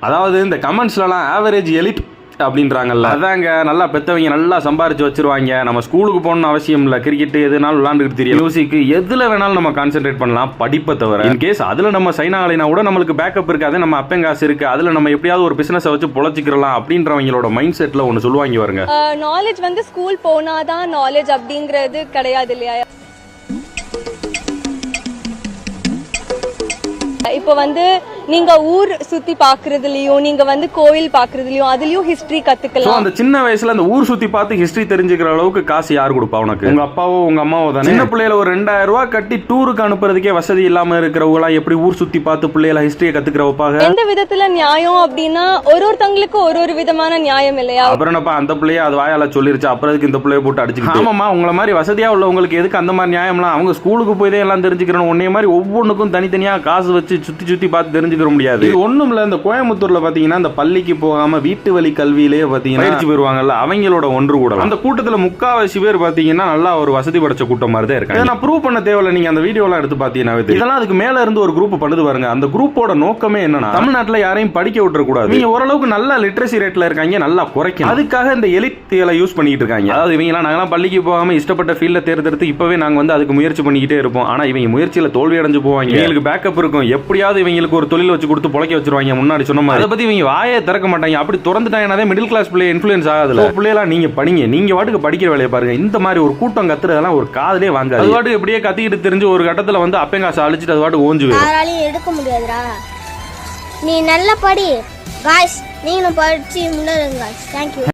அதாவது இந்த கமெண்ட்ஸ்லாம் average elite அப்படின்றாங்கல்ல, அதாங்க நல்லா பெற்றவங்க நல்லா சம்பாரிச்சு வச்சிருவாங்க. நம்ம ஸ்கூலுக்கு போகணும்னு அவசியம் இல்லை, கிரிக்கெட் எதுனாலும் விளாண்டுட்டு தெரியும், மியூசிக் எதுல வேணாலும் நம்ம கான்சென்ட்ரேட் பண்ணலாம் படிப்பை தவிர. இன்கேஸ் அதுல நம்ம சைன் ஆகலைனா கூட நம்மளுக்கு பேக்கப் இருக்காது, நம்ம அப்பங்காசு இருக்கு, அதுல நம்ம எப்படியாவது ஒரு பிசினஸ் வச்சு பொழைச்சிக்கலாம் அப்படின்றவங்களோட மைண்ட் செட்ல ஒன்று சொல்லுவாங்க பாருங்க. நாலேஜ் வந்து ஸ்கூல் போனாதான் நாலேஜ் அப்படிங்கிறது கிடையாது இல்லையா? இப்போ வந்து நீங்க ஊர் சுத்தி பாக்குறதுலயும் நீங்க வந்து கோயில் பாக்குறதுலயும் அதுலயும் ஹிஸ்டரி கத்துக்கலாம். அந்த சின்ன வயசுல அந்த ஊர் சுத்தி பார்த்து ஹிஸ்டரி தெரிஞ்சுக்கிற அளவுக்கு காசு யார் கொடுப்பா உனக்கு? உங்க அப்பாவோ உங்க அம்மாவோ தானே. சின்ன பிள்ளையில ஒரு 2000 ரூபாய் கட்டி டூருக்கு அனுப்புறதுக்கே வசதி இல்லாம இருக்கிறவங்க எப்படி ஊர் சுத்தி பார்த்து பிள்ளைகளை ஹிஸ்டரியை கத்துக்கிற வைப்பாங்க? எந்த விதத்துல நியாயம் அப்படின்னா ஒருத்தங்களுக்கு ஒரு விதமான நியாயம் இல்லையா? அப்புறம் அந்த பிள்ளைய அது வாயால சொல்லிருச்சு, அப்புறம் அதுக்கு இந்த பிள்ளைய போட்டு அடிச்சுக்கிட்டு. ஆமாமா, உங்களை மாதிரி வசதியா உள்ளவங்களுக்கு எதுக்கு அந்த மாதிரி நியாயம்லாம்? அவங்க ஸ்கூலுக்கு போய் எல்லாம் தெரிஞ்சுக்கிறோம். உன்னைய மாதிரி ஒவ்வொன்றுக்கும் தனித்தனியா காசு வச்சு சுத்தி பார்த்து தெரிஞ்சுக்கிற முடியாது. இது ஒண்ணும் இல்ல, இந்த கோயம்புத்தூர்ல பாத்தீங்கன்னா இந்த பள்ளிக்கு போகாம வீட்டு வழி கல்வியிலேயே பாத்தீங்கன்னா பயிற்சி பெறுவாங்கல்ல, அவங்களோட ஒன்று கூட அந்த கூட்டத்துல முக்காவாசி பேர் பாத்தீங்கன்னா நல்லா ஒரு வசதி படைச்ச கூட்டம் மாதிரி தான் இருக்காங்க. நான் ப்ரூவ் பண்ண தேவையில்ல, நீங்க அந்த வீடியோ எல்லாம் எடுத்து பாத்தீங்கன்னா இதெல்லாம் அதுக்கு மேல இருந்து ஒரு குரூப் பண்ணுது பாருங்க. அந்த குரூப்போட நோக்கமே என்னன்னா தமிழ்நாட்டுல யாரையும் படிக்க விட்டுற கூடாது, நீங்க ஓரளவுக்கு நல்ல லிட்ரஸி ரேட்ல இருக்காங்க, நல்லா குறைக்கும், அதுக்காக இந்த எலிட் யூஸ் பண்ணிட்டு இருக்காங்க. அதாவது இவங்க நாங்கெல்லாம் பள்ளிக்கு போகாம இஷ்டப்பட்ட ஃபீல்ட தேர்ந்தெடுத்து இப்பவே நாங்க வந்து அதுக்கு முயற்சி பண்ணிக்கிட்டே இருப்போம். ஆனா இவங்க முயற்சியில தோல்வி அடைஞ்சு போவாங்க. இவங்களுக்கு பேக்கப் இருக்கும், எப்படியாவது இவங்களுக்கு ஒரு தொழில் வச்சு கொடுத்து பொழைக்க வச்சிருவாங்க. முன்னாடி சொன்ன மாதிரி அதை பத்தி இவங்க வாயே திறக்க மாட்டாங்க. அப்படி திறந்துட்டாங்கன்னா மிடில் கிளாஸ் பிள்ளை இன்ஃப்ளூயன்ஸ் ஆகாதுல. பிள்ளைலாம் நீங்க படிங்க, நீங்க வாட்டுக்கு படிக்கிற வேலையை பாருங்க. இந்த மாதிரி ஒரு கூட்டம் கத்துறதெல்லாம் ஒரு காதலே வாங்காது. அது வாட்டுக்கு எப்படியே கத்திக்கிட்டு தெரிஞ்சு ஒரு கட்டத்துல வந்து அப்பங்காசு அழிச்சிட்டு அது வாட்டுக்கு ஓஞ்சு யாராலையும் எடுக்க முடியாதுடா. நீ நல்ல படி காய்ஸ், நீங்களும் படிச்சு முன்னேறுங்க. தேங்க்யூ.